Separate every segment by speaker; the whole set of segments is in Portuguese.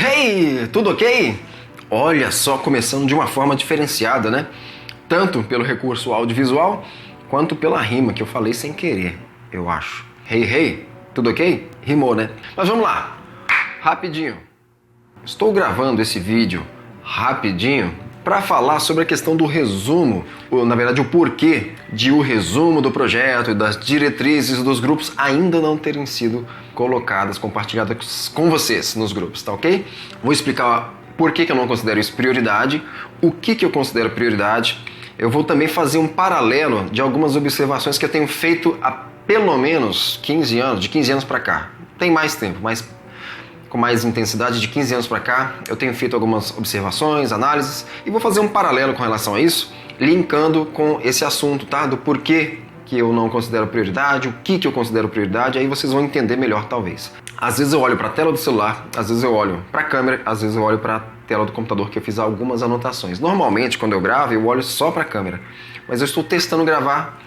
Speaker 1: Hey! Tudo ok? Olha só, começando de uma forma diferenciada, né? Tanto pelo recurso audiovisual, quanto pela rima que eu falei sem querer, eu acho. Hey, tudo ok? Rimou, né? Mas vamos lá, rapidinho. Estou gravando esse vídeo rapidinho para falar sobre a questão do resumo, ou na verdade o porquê de o resumo do projeto e das diretrizes dos grupos ainda não terem sido colocadas, compartilhadas com vocês nos grupos, tá ok? Vou explicar por que eu não considero isso prioridade, o que eu considero prioridade. Eu vou também fazer um paralelo de algumas observações que eu tenho feito há pelo menos 15 anos, de 15 anos para cá. Tem mais tempo, mas com mais intensidade de 15 anos para cá, eu tenho feito algumas observações, análises, e vou fazer um paralelo com relação a isso, linkando com esse assunto, tá? Do porquê que eu não considero prioridade, o que eu considero prioridade, aí vocês vão entender melhor talvez. Às vezes eu olho para a tela do celular, às vezes eu olho para a câmera, às vezes eu olho para a tela do computador que eu fiz algumas anotações. Normalmente, quando eu gravo, eu olho só para a câmera, mas eu estou testando gravar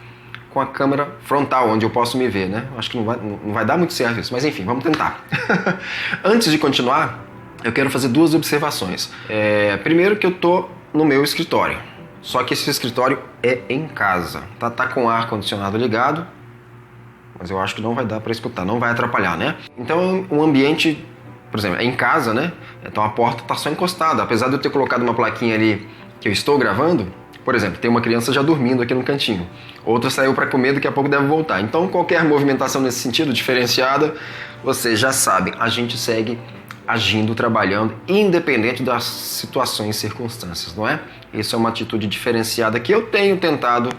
Speaker 1: com a câmera frontal, onde eu posso me ver, né? Acho que não vai dar muito certo isso, mas enfim, vamos tentar. Antes de continuar, eu quero fazer duas observações. Primeiro que eu tô no meu escritório, só que esse escritório é em casa, tá com o ar-condicionado ligado, mas eu acho que não vai dar para escutar, não vai atrapalhar, né? Então, um ambiente, por exemplo, é em casa, né? Então a porta tá só encostada, apesar de eu ter colocado uma plaquinha ali que eu estou gravando. Por exemplo, tem uma criança já dormindo aqui no cantinho, outra saiu para comer, daqui a pouco deve voltar. Então qualquer movimentação nesse sentido, diferenciada, vocês já sabem, a gente segue agindo, trabalhando, independente das situações e circunstâncias, não é? Isso é uma atitude diferenciada que eu tenho tentado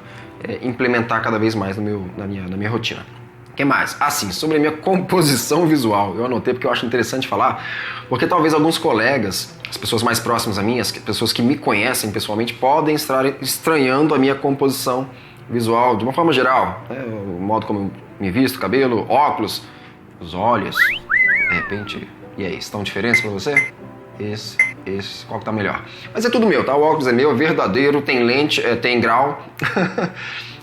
Speaker 1: implementar cada vez mais na minha rotina. O que mais? Assim, sobre a minha composição visual, eu anotei porque eu acho interessante falar, porque talvez alguns colegas, as pessoas mais próximas a mim, as pessoas que me conhecem pessoalmente, podem estar estranhando a minha composição visual, de uma forma geral, né? O modo como eu me visto, cabelo, óculos, os olhos, de repente, e aí, estão diferentes para você? Esse, qual que tá melhor? Mas é tudo meu, tá? O óculos é meu, é verdadeiro, tem lente, tem grau,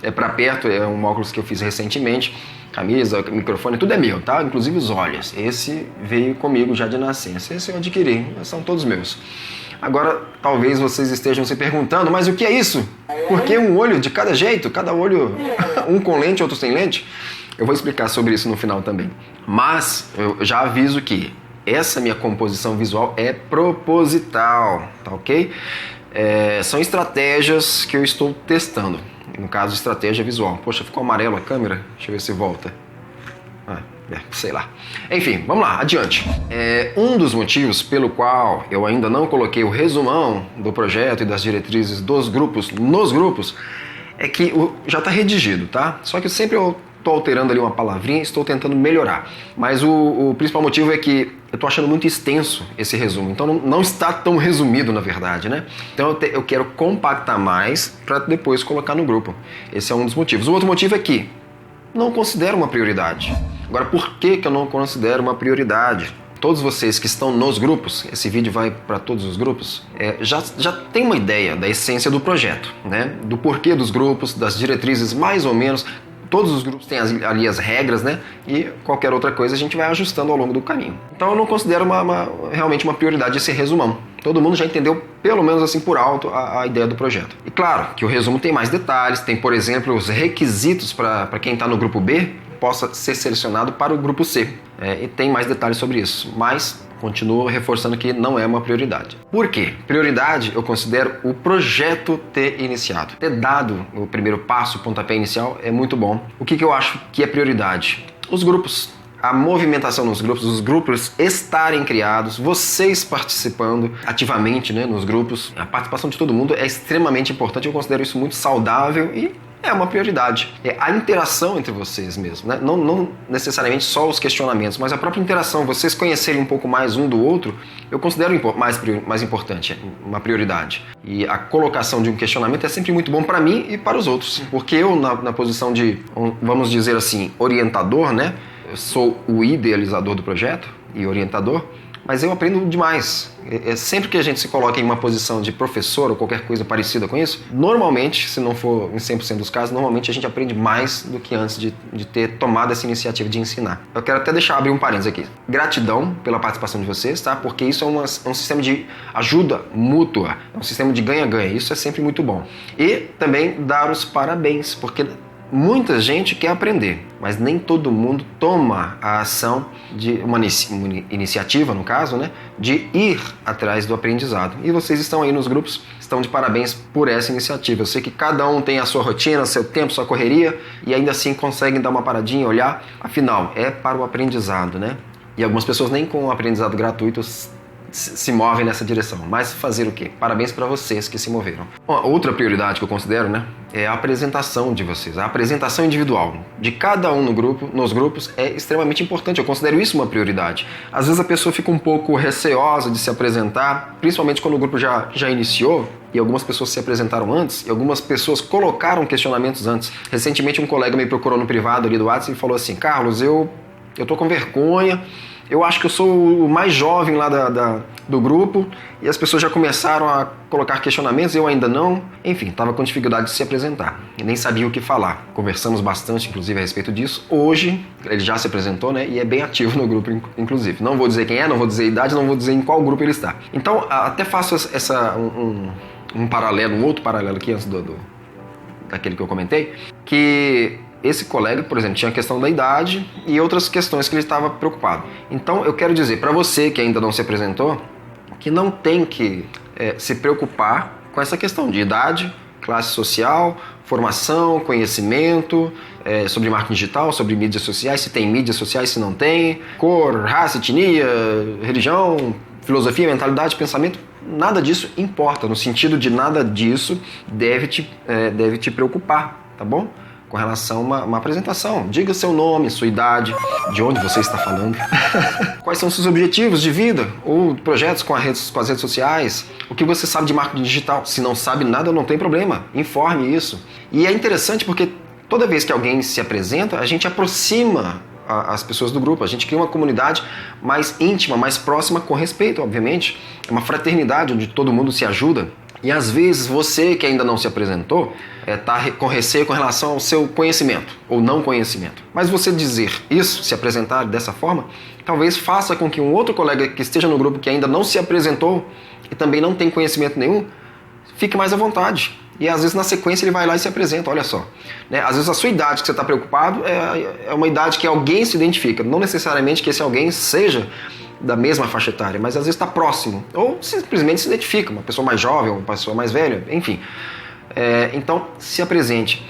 Speaker 1: é para perto, é um óculos que eu fiz recentemente. Camisa, microfone, tudo é meu, tá? Inclusive os olhos. Esse veio comigo já de nascença. Esse eu adquiri, são todos meus. Agora, talvez vocês estejam se perguntando, mas o que é isso? Por que um olho de cada jeito? Cada olho, um com lente, outro sem lente? Eu vou explicar sobre isso no final também. Mas, eu já aviso que essa minha composição visual é proposital, tá ok? São estratégias que eu estou testando. No caso, estratégia visual. Poxa, ficou amarelo a câmera? Deixa eu ver se volta. Sei lá. Enfim, vamos lá, adiante. Um dos motivos pelo qual eu ainda não coloquei o resumão do projeto e das diretrizes dos grupos nos grupos é que já está redigido, tá? Só que sempre eu estou alterando ali uma palavrinha e estou tentando melhorar. Mas o principal motivo é que eu estou achando muito extenso esse resumo. Então não está tão resumido, na verdade, né? Então eu quero compactar mais para depois colocar no grupo. Esse é um dos motivos. O outro motivo é que não considero uma prioridade. Agora, por que eu não considero uma prioridade? Todos vocês que estão nos grupos, esse vídeo vai para todos os grupos, já tem uma ideia da essência do projeto, né? Do porquê dos grupos, das diretrizes mais ou menos. Todos os grupos têm ali as regras, né? E qualquer outra coisa a gente vai ajustando ao longo do caminho. Então eu não considero realmente uma prioridade esse resumão. Todo mundo já entendeu, pelo menos assim por alto, a ideia do projeto. E claro que o resumo tem mais detalhes, tem, por exemplo, os requisitos para quem está no grupo B possa ser selecionado para o grupo C. E tem mais detalhes sobre isso, mas continuo reforçando que não é uma prioridade. Por quê? Prioridade eu considero o projeto ter iniciado. Ter dado o primeiro passo, o pontapé inicial, é muito bom. O que eu acho que é prioridade? Os grupos. A movimentação nos grupos, os grupos estarem criados, vocês participando ativamente, né, nos grupos. A participação de todo mundo é extremamente importante, eu considero isso muito saudável e é uma prioridade. É a interação entre vocês mesmo, né? Não necessariamente só os questionamentos, mas a própria interação, vocês conhecerem um pouco mais um do outro, eu considero mais importante, uma prioridade. E a colocação de um questionamento é sempre muito bom para mim e para os outros, porque eu na posição de, vamos dizer assim, orientador, né? Eu sou o idealizador do projeto e orientador, mas eu aprendo demais. Sempre que a gente se coloca em uma posição de professor ou qualquer coisa parecida com isso, normalmente, se não for em 100% dos casos, normalmente a gente aprende mais do que antes de ter tomado essa iniciativa de ensinar. Eu quero até abrir um parênteses aqui. Gratidão pela participação de vocês, tá? Porque isso é um sistema de ajuda mútua, é um sistema de ganha-ganha. Isso é sempre muito bom. E também dar os parabéns, porque muita gente quer aprender, mas nem todo mundo toma a ação de uma iniciativa, no caso, né, de ir atrás do aprendizado. E vocês estão aí nos grupos, estão de parabéns por essa iniciativa. Eu sei que cada um tem a sua rotina, seu tempo, sua correria, e ainda assim conseguem dar uma paradinha, olhar. Afinal, é para o aprendizado, né? E algumas pessoas nem com o aprendizado gratuito se movem nessa direção. Mas fazer o quê? Parabéns para vocês que se moveram. Outra prioridade que eu considero, né, é a apresentação de vocês. A apresentação individual de cada um nos grupos é extremamente importante. Eu considero isso uma prioridade. Às vezes a pessoa fica um pouco receosa de se apresentar, principalmente quando o grupo já iniciou, e algumas pessoas se apresentaram antes, e algumas pessoas colocaram questionamentos antes. Recentemente um colega me procurou no privado ali do WhatsApp e falou assim: Carlos, eu tô com vergonha, eu acho que eu sou o mais jovem lá do grupo e as pessoas já começaram a colocar questionamentos, eu ainda não. Enfim, estava com dificuldade de se apresentar e nem sabia o que falar. Conversamos bastante, inclusive, a respeito disso. Hoje, ele já se apresentou, né, e é bem ativo no grupo, inclusive. Não vou dizer quem é, não vou dizer a idade, não vou dizer em qual grupo ele está. Então, até faço um paralelo, um outro paralelo aqui antes daquele que eu comentei, que esse colega, por exemplo, tinha a questão da idade e outras questões que ele estava preocupado. Então, eu quero dizer para você que ainda não se apresentou, que não tem que se preocupar com essa questão de idade, classe social, formação, conhecimento, sobre marketing digital, sobre mídias sociais, se tem mídias sociais, se não tem, cor, raça, etnia, religião, filosofia, mentalidade, pensamento. Nada disso importa, no sentido de nada disso deve te preocupar, tá bom? Com relação a uma apresentação. Diga seu nome, sua idade, de onde você está falando, quais são seus objetivos de vida ou projetos com as redes sociais, o que você sabe de marketing digital. Se não sabe nada, não tem problema, informe isso. E é interessante porque toda vez que alguém se apresenta, a gente aproxima as pessoas do grupo, a gente cria uma comunidade mais íntima, mais próxima, com respeito, obviamente. É uma fraternidade onde todo mundo se ajuda. E às vezes você que ainda não se apresentou está com receio com relação ao seu conhecimento ou não conhecimento. Mas você dizer isso, se apresentar dessa forma, talvez faça com que um outro colega que esteja no grupo que ainda não se apresentou e também não tem conhecimento nenhum, fique mais à vontade. E às vezes na sequência ele vai lá e se apresenta, olha só. Né? Às vezes a sua idade que você está preocupado é uma idade que alguém se identifica. Não necessariamente que esse alguém seja da mesma faixa etária, mas às vezes está próximo, ou simplesmente se identifica, uma pessoa mais jovem, uma pessoa mais velha, enfim. Então, se apresente.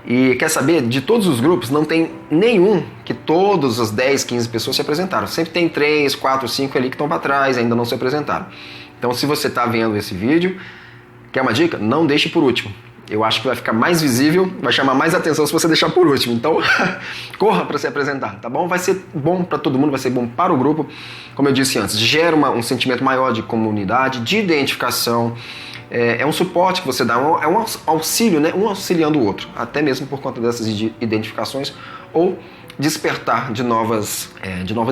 Speaker 1: E quer saber, de todos os grupos, não tem nenhum que todas as 10, 15 pessoas se apresentaram. Sempre tem 3, 4, 5 ali que estão para trás, ainda não se apresentaram. Então, se você está vendo esse vídeo, quer uma dica? Não deixe por último. Eu acho que vai ficar mais visível, vai chamar mais atenção se você deixar por último. Então, corra para se apresentar, tá bom? Vai ser bom para todo mundo, vai ser bom para o grupo. Como eu disse antes, gera um sentimento maior de comunidade, de identificação. É um suporte que você dá, é um auxílio, né? Um auxiliando o outro, até mesmo por conta dessas identificações ou despertar de novas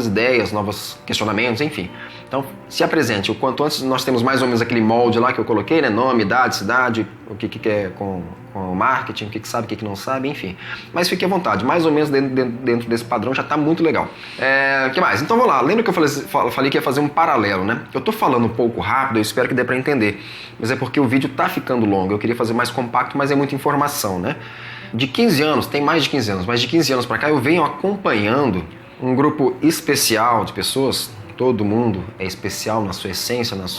Speaker 1: ideias, novos questionamentos, enfim. Então, se apresente. O quanto antes, nós temos mais ou menos aquele molde lá que eu coloquei, né? Nome, idade, cidade, o que quer com o marketing, o que sabe, o que não sabe, enfim. Mas fique à vontade, mais ou menos dentro desse padrão já está muito legal. O que mais? Então, vamos lá. Lembra que eu falei que ia fazer um paralelo, né? Eu estou falando um pouco rápido, eu espero que dê para entender. Mas é porque o vídeo está ficando longo. Eu queria fazer mais compacto, mas é muita informação, né? De 15 anos, tem mais de 15 anos, mas de 15 anos para cá eu venho acompanhando um grupo especial de pessoas. Todo mundo é especial na sua essência, nas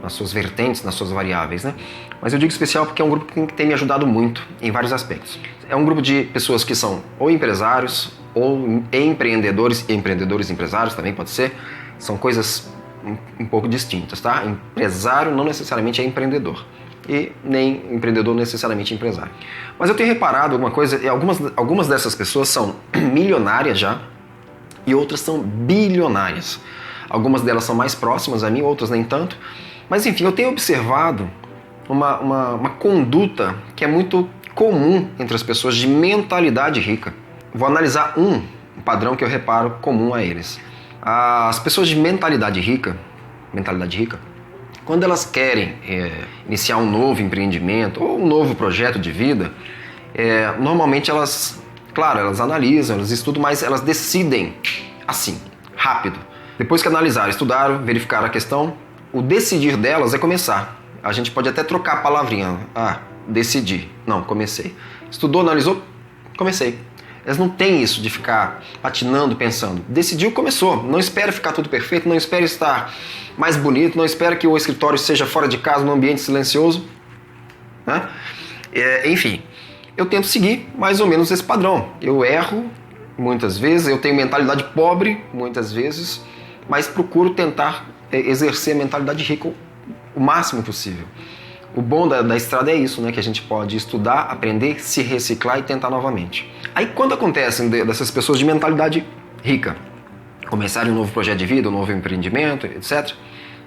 Speaker 1: suas vertentes, nas suas variáveis, né? Mas eu digo especial porque é um grupo que tem me ajudado muito em vários aspectos. É um grupo de pessoas que são ou empresários, ou empreendedores empresários também pode ser. São coisas um pouco distintas, tá? Empresário não necessariamente é empreendedor. E nem empreendedor necessariamente empresário. Mas eu tenho reparado alguma coisa, e algumas dessas pessoas são milionárias já, e outras são bilionárias. Algumas delas são mais próximas a mim, outras nem tanto. Mas enfim, eu tenho observado uma conduta que é muito comum entre as pessoas de mentalidade rica. Vou analisar um padrão que eu reparo comum a eles. As pessoas de mentalidade rica, quando elas querem iniciar um novo empreendimento ou um novo projeto de vida, normalmente elas analisam, elas estudam, mas elas decidem assim, rápido. Depois que analisaram, estudaram, verificaram a questão, o decidir delas é começar. A gente pode até trocar a palavrinha. Decidi. Não, comecei. Estudou, analisou, comecei. Elas não têm isso de ficar patinando, pensando. Decidiu, começou. Não espera ficar tudo perfeito, não espera estar mais bonito, não espera que o escritório seja fora de casa, num ambiente silencioso. Né? Enfim, eu tento seguir mais ou menos esse padrão. Eu erro muitas vezes, eu tenho mentalidade pobre muitas vezes, mas procuro tentar exercer a mentalidade rica o máximo possível. O bom da estrada é isso, né? Que a gente pode estudar, aprender, se reciclar e tentar novamente. Aí quando acontecem dessas pessoas de mentalidade rica começarem um novo projeto de vida, um novo empreendimento, etc.,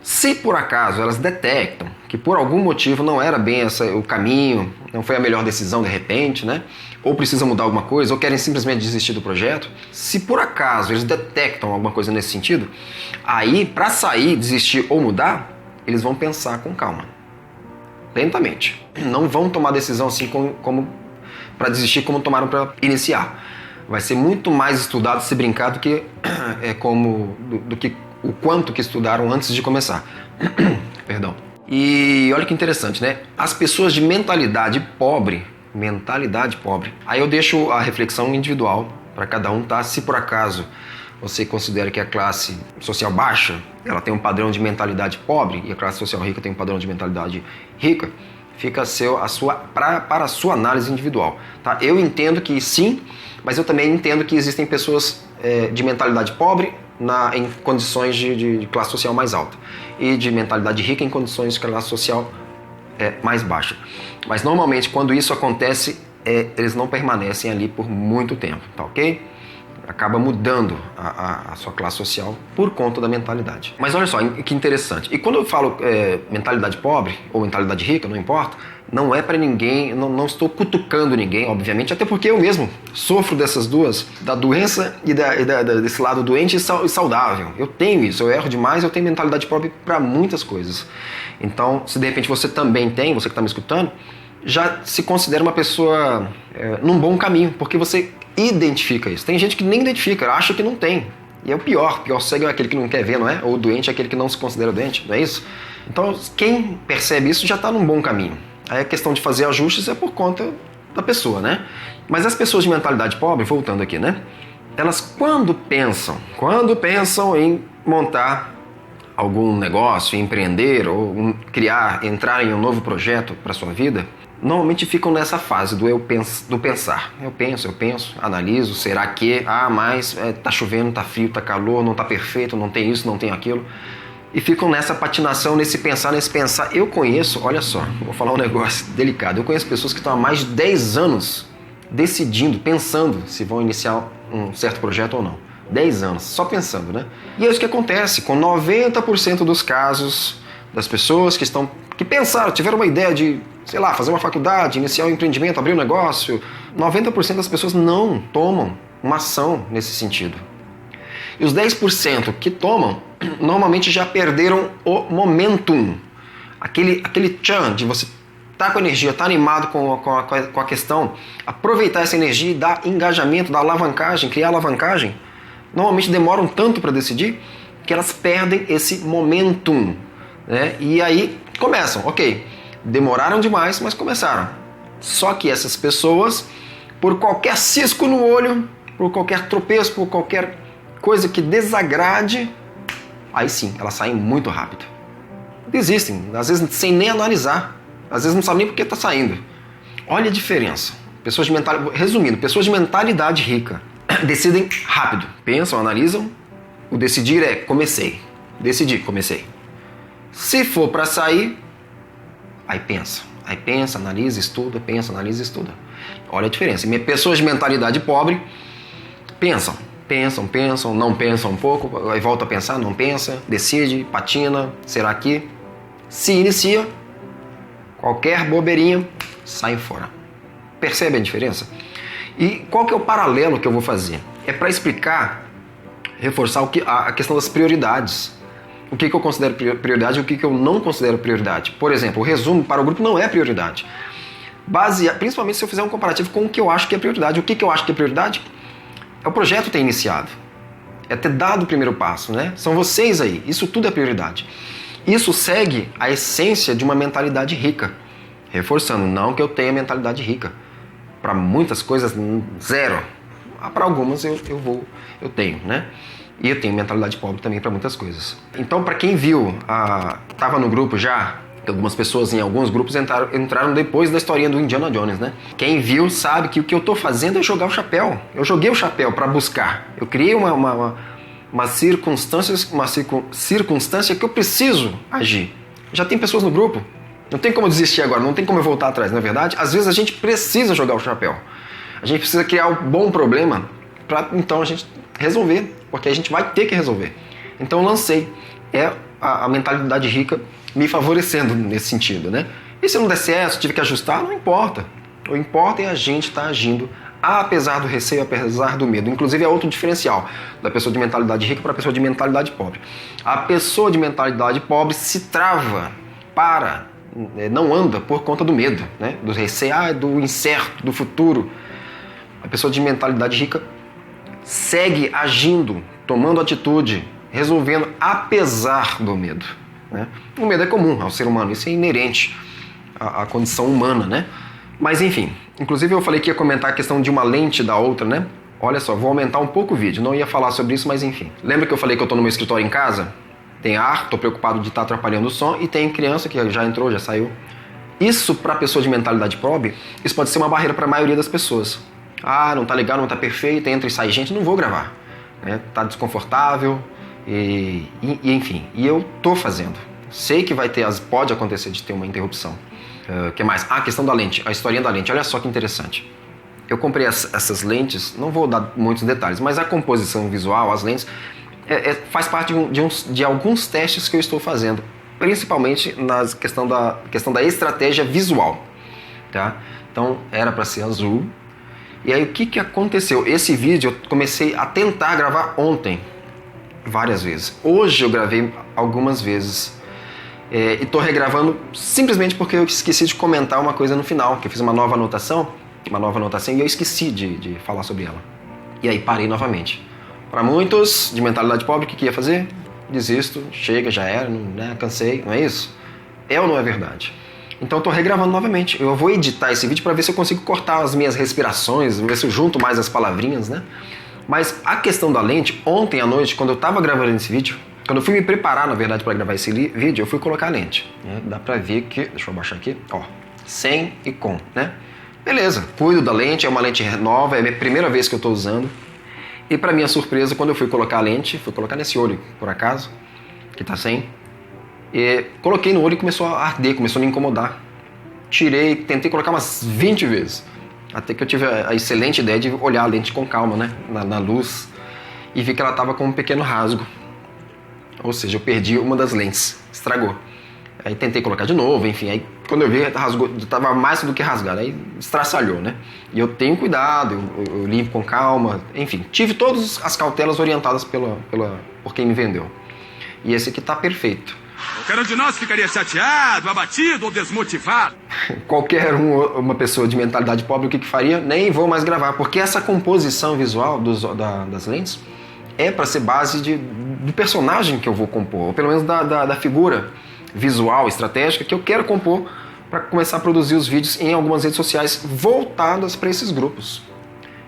Speaker 1: se por acaso elas detectam que por algum motivo não era bem o caminho, não foi a melhor decisão de repente, né? Ou precisam mudar alguma coisa, ou querem simplesmente desistir do projeto, se por acaso eles detectam alguma coisa nesse sentido, aí para sair, desistir ou mudar, eles vão pensar com calma, lentamente. Não vão tomar decisão assim como para desistir como tomaram para iniciar. Vai ser muito mais estudado, se brincar, do que o quanto que estudaram antes de começar. Perdão. E olha que interessante, né? As pessoas de mentalidade pobre, aí eu deixo a reflexão individual para cada um, tá? Se por acaso você considera que a classe social baixa, ela tem um padrão de mentalidade pobre, e a classe social rica tem um padrão de mentalidade rica, fica para a sua análise individual, tá? Eu entendo que sim, mas eu também entendo que existem pessoas de mentalidade pobre em condições de classe social mais alta e de mentalidade rica em condições de classe social mais baixa. Mas normalmente quando isso acontece, eles não permanecem ali por muito tempo, tá ok? Acaba mudando a sua classe social por conta da mentalidade. Mas olha só, que interessante. E quando eu falo mentalidade pobre ou mentalidade rica, não importa, não é para ninguém, não estou cutucando ninguém, obviamente, até porque eu mesmo sofro dessas duas, da doença e desse lado doente e saudável. Eu tenho isso, eu erro demais, eu tenho mentalidade pobre para muitas coisas. Então, se de repente você também tem, você que está me escutando, já se considera uma pessoa num bom caminho, porque você identifica isso. Tem gente que nem identifica, acha que não tem. E é o pior cego é aquele que não quer ver, não é? Ou o doente é aquele que não se considera doente, não é isso? Então, quem percebe isso já está num bom caminho. Aí a questão de fazer ajustes é por conta da pessoa, né? Mas as pessoas de mentalidade pobre, voltando aqui, né? Elas quando pensam em montar algum negócio, empreender ou entrar em um novo projeto para sua vida, normalmente ficam nessa fase do pensar. Eu penso, analiso, será que, mas tá chovendo, tá frio, tá calor, não tá perfeito, não tem isso, não tem aquilo. E ficam nessa patinação, nesse pensar. Eu conheço, olha só, vou falar um negócio delicado, eu conheço pessoas que estão há mais de 10 anos decidindo, pensando se vão iniciar um certo projeto ou não. 10 anos, só pensando, né? E é isso que acontece com 90% dos casos das pessoas que pensaram, tiveram uma ideia de, sei lá, fazer uma faculdade, iniciar um empreendimento, abrir um negócio. 90% das pessoas não tomam uma ação nesse sentido. E os 10% que tomam, normalmente já perderam o momentum. Aquele tchan de você estar com energia, estar animado com a questão, aproveitar essa energia e dar engajamento, dar alavancagem, criar alavancagem. Normalmente demoram tanto para decidir que elas perdem esse momentum, né? E aí começam, ok, demoraram demais, mas começaram. Só que essas pessoas, por qualquer cisco no olho, por qualquer tropeço, por qualquer coisa que desagrade, aí sim, elas saem muito rápido. Desistem, às vezes sem nem analisar, às vezes não sabem nem por que está saindo. Olha a diferença. Resumindo, pessoas de mentalidade rica decidem rápido, pensam, analisam. O decidir é comecei, decidi, comecei. Se for para sair, aí pensa, analisa, estuda, pensa, analisa, estuda. Olha a diferença. Pessoas de mentalidade pobre pensam, não pensam um pouco, aí volta a pensar, não pensa, decide, patina, será que? Se inicia, qualquer bobeirinha, sai fora. Percebe a diferença? E qual que é o paralelo que eu vou fazer? É para explicar reforçar a questão das prioridades. O que eu considero prioridade e o que eu não considero prioridade. Por exemplo, o resumo para o grupo não é prioridade. Principalmente se eu fizer um comparativo com o que eu acho que é prioridade. O que eu acho que é prioridade? É o projeto ter iniciado. É ter dado o primeiro passo, né? São vocês aí. Isso tudo é prioridade. Isso segue a essência de uma mentalidade rica. Reforçando, não que eu tenha mentalidade rica. Para muitas coisas, zero. Para algumas eu tenho, né? E eu tenho mentalidade pobre também para muitas coisas. Então, para quem viu, estava no grupo já, algumas pessoas em alguns grupos entraram depois da historinha do Indiana Jones, né? Quem viu sabe que o que eu estou fazendo é jogar o chapéu. Eu joguei o chapéu para buscar. Eu criei uma circunstância que eu preciso agir. Já tem pessoas no grupo. Não tem como desistir agora, não tem como eu voltar atrás, não é verdade? Às vezes a gente precisa jogar o chapéu. A gente precisa criar um bom problema para então a gente resolver, porque a gente vai ter que resolver. Então eu lancei a mentalidade rica me favorecendo nesse sentido, né? E se não der certo, tive que ajustar, não importa. O importa é a gente estar agindo apesar do receio, apesar do medo. Inclusive é outro diferencial da pessoa de mentalidade rica para a pessoa de mentalidade pobre. A pessoa de mentalidade pobre se trava, não anda por conta do medo, né? Do receio, do incerto, do futuro. A pessoa de mentalidade rica segue agindo, tomando atitude, resolvendo apesar do medo, né? O medo é comum ao ser humano, isso é inerente à condição humana, né? Mas enfim, inclusive eu falei que ia comentar a questão de uma lente da outra, né? Olha só, vou aumentar um pouco o vídeo, não ia falar sobre isso, mas enfim. Lembra que eu falei que eu estou no meu escritório em casa? Tem ar, estou preocupado de estar atrapalhando o som, e tem criança que já entrou, já saiu. Isso para a pessoa de mentalidade pobre, isso pode ser uma barreira para a maioria das pessoas. Não tá legal, não tá perfeito, entra e sai gente, não vou gravar. Né? Tá desconfortável, enfim. E eu tô fazendo. Sei que pode acontecer de ter uma interrupção. O que mais? A questão da lente, a historinha da lente. Olha só que interessante. Eu comprei essas lentes, não vou dar muitos detalhes, mas a composição visual, as lentes, faz parte de alguns testes que eu estou fazendo, principalmente na questão da estratégia visual. Tá? Então, era para ser azul. E aí, o que aconteceu? Esse vídeo eu comecei a tentar gravar ontem, várias vezes. Hoje eu gravei algumas vezes. E estou regravando simplesmente porque eu esqueci de comentar uma coisa no final, que eu fiz uma nova anotação e eu esqueci de falar sobre ela. E aí parei novamente. Para muitos de mentalidade pobre, o que ia fazer? Desisto, chega, já era, né, cansei, não é isso? É ou não é verdade? Então eu estou regravando novamente. Eu vou editar esse vídeo para ver se eu consigo cortar as minhas respirações, ver se eu junto mais as palavrinhas, né? Mas a questão da lente, ontem à noite, quando eu estava gravando esse vídeo, quando eu fui me preparar, na verdade, para gravar esse vídeo, eu fui colocar a lente. Né? Dá para ver que, deixa eu abaixar aqui, ó, sem e com, né? Beleza, cuido da lente, é uma lente nova, é a minha primeira vez que eu estou usando. E para minha surpresa, quando eu fui colocar a lente, fui colocar nesse olho, por acaso, que tá sem, e coloquei no olho e começou a arder, começou a me incomodar. Tirei, tentei colocar umas 20 vezes. Até que eu tive a excelente ideia de olhar a lente com calma, né? Na luz. E vi que ela estava com um pequeno rasgo. Ou seja, eu perdi uma das lentes. Estragou. Aí tentei colocar de novo, enfim. Aí quando eu vi, rasgou, estava mais do que rasgado. Aí estraçalhou, né? E eu tenho cuidado, eu limpo com calma. Enfim, tive todas as cautelas orientadas por quem me vendeu. E esse aqui está perfeito.
Speaker 2: Qualquer um de nós ficaria chateado, abatido ou desmotivado.
Speaker 1: Qualquer uma pessoa de mentalidade pobre, o que faria? Nem vou mais gravar, porque essa composição visual das lentes é para ser base do personagem que eu vou compor, ou pelo menos da figura visual, estratégica que eu quero compor para começar a produzir os vídeos em algumas redes sociais voltadas para esses grupos.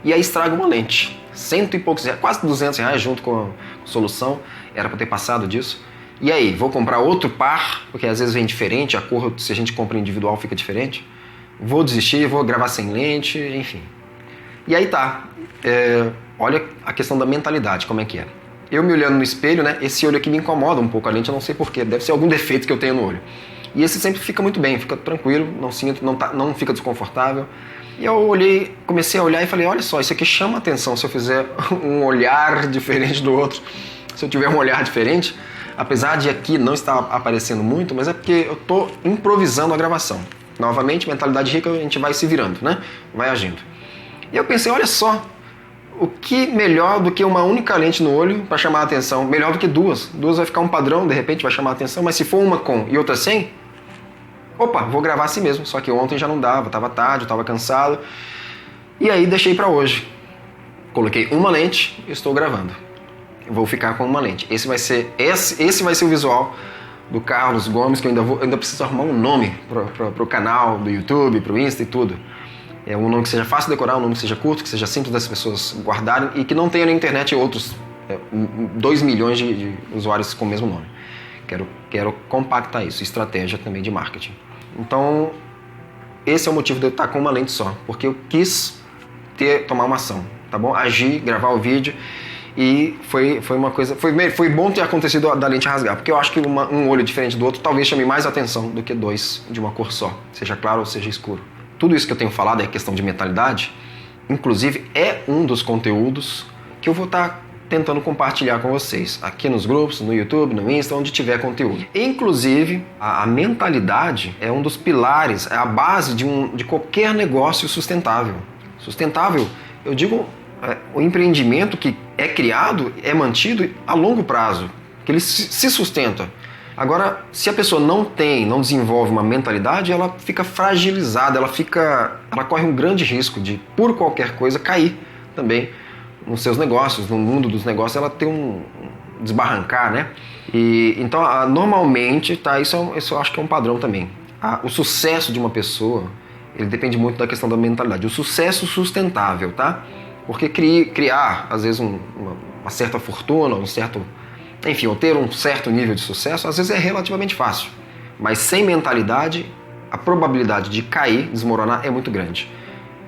Speaker 1: E aí estraga uma lente, 100 e poucos reais, quase R$200 junto com a solução, era para ter passado disso. E aí, vou comprar outro par, porque às vezes vem diferente, a cor, se a gente compra individual, fica diferente. Vou desistir, vou gravar sem lente, enfim. E aí tá, olha a questão da mentalidade, como é que é. Eu me olhando no espelho, né, esse olho aqui me incomoda um pouco a lente, eu não sei porquê, deve ser algum defeito que eu tenho no olho. E esse sempre fica muito bem, fica tranquilo, não fica desconfortável. E eu comecei a olhar e falei, olha só, isso aqui chama atenção se eu fizer um olhar diferente do outro. Se eu tiver um olhar diferente, apesar de aqui não estar aparecendo muito, mas é porque eu estou improvisando a gravação. Novamente, mentalidade rica, a gente vai se virando, né? Vai agindo. E eu pensei, olha só, O que melhor do que uma única lente no olho para chamar a atenção? Melhor do que duas. Duas vai ficar um padrão, de repente vai chamar a atenção, mas se for uma com e outra sem, opa, vou gravar assim mesmo. Só que ontem já não dava, estava tarde, eu estava cansado. E aí deixei para hoje. Coloquei uma lente e estou gravando. Vou ficar com uma lente. Esse vai ser o visual do Carlos Gomes, que eu ainda preciso arrumar um nome pro canal do YouTube, pro Insta e tudo. É um nome que seja fácil de decorar, um nome que seja curto, que seja simples das pessoas guardarem e que não tenha na internet outros 2 milhões de usuários com o mesmo nome. Quero compactar isso, estratégia também de marketing. Então, esse é o motivo de eu estar com uma lente só, porque eu quis tomar uma ação, tá bom? Agir, gravar o vídeo. E foi uma coisa. Foi bom ter acontecido da lente rasgar, porque eu acho que um olho diferente do outro talvez chame mais atenção do que dois de uma cor só, seja claro ou seja escuro. Tudo isso que eu tenho falado é questão de mentalidade, inclusive é um dos conteúdos que eu vou estar tentando compartilhar com vocês, aqui nos grupos, no YouTube, no Insta, onde tiver conteúdo. Inclusive, a mentalidade é um dos pilares, é a base de qualquer negócio sustentável. Sustentável, eu digo. O empreendimento que é criado é mantido a longo prazo, que ele se sustenta. Agora, se a pessoa não desenvolve uma mentalidade, ela fica fragilizada, ela corre um grande risco de, por qualquer coisa, cair também nos seus negócios, no mundo dos negócios, ela tem desbarrancar, né? E então, normalmente, isso eu acho que é um padrão também. O sucesso de uma pessoa, ele depende muito da questão da mentalidade. O sucesso sustentável, tá? Porque criar, às vezes, uma certa fortuna, ou ter um certo nível de sucesso, às vezes é relativamente fácil. Mas sem mentalidade, a probabilidade de cair, desmoronar, é muito grande.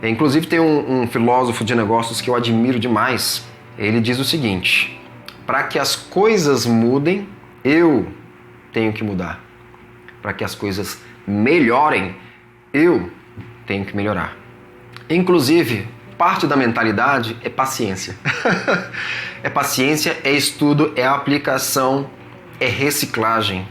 Speaker 1: Inclusive, tem um filósofo de negócios que eu admiro demais. Ele diz o seguinte: para que as coisas mudem, eu tenho que mudar. Para que as coisas melhorem, eu tenho que melhorar. Inclusive, parte da mentalidade é paciência. É paciência, é estudo, é aplicação, é reciclagem,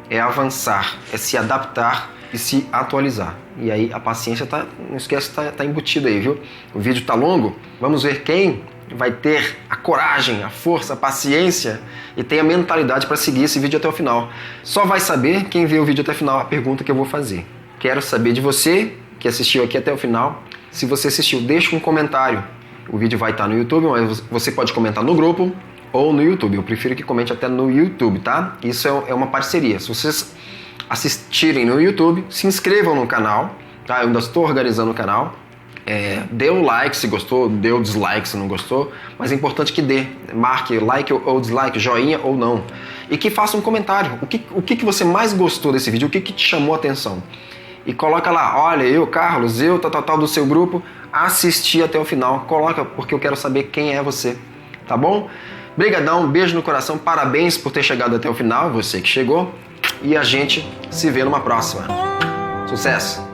Speaker 1: é avançar, é se adaptar e se atualizar. E aí a paciência não esquece, tá embutida aí, viu? O vídeo tá longo, vamos ver quem vai ter a coragem, a força, a paciência e tem a mentalidade para seguir esse vídeo até o final. Só vai saber quem vê o vídeo até o final, a pergunta que eu vou fazer. Quero saber de você que assistiu aqui até o final. Se você assistiu, deixa um comentário. O vídeo vai estar no YouTube, mas você pode comentar no grupo ou no YouTube. Eu prefiro que comente até no YouTube, tá? Isso é uma parceria. Se vocês assistirem no YouTube, se inscrevam no canal, tá? Eu ainda estou organizando o canal. Dê um like se gostou, dê um dislike se não gostou, mas é importante que marque like ou dislike, joinha ou não. E que faça um comentário. O que você mais gostou desse vídeo? O que te chamou a atenção? E coloca lá, olha, eu, Carlos, tal do seu grupo, assisti até o final. Coloca, porque eu quero saber quem é você, tá bom? Brigadão, beijo no coração, parabéns por ter chegado até o final, você que chegou. E a gente se vê numa próxima. Sucesso!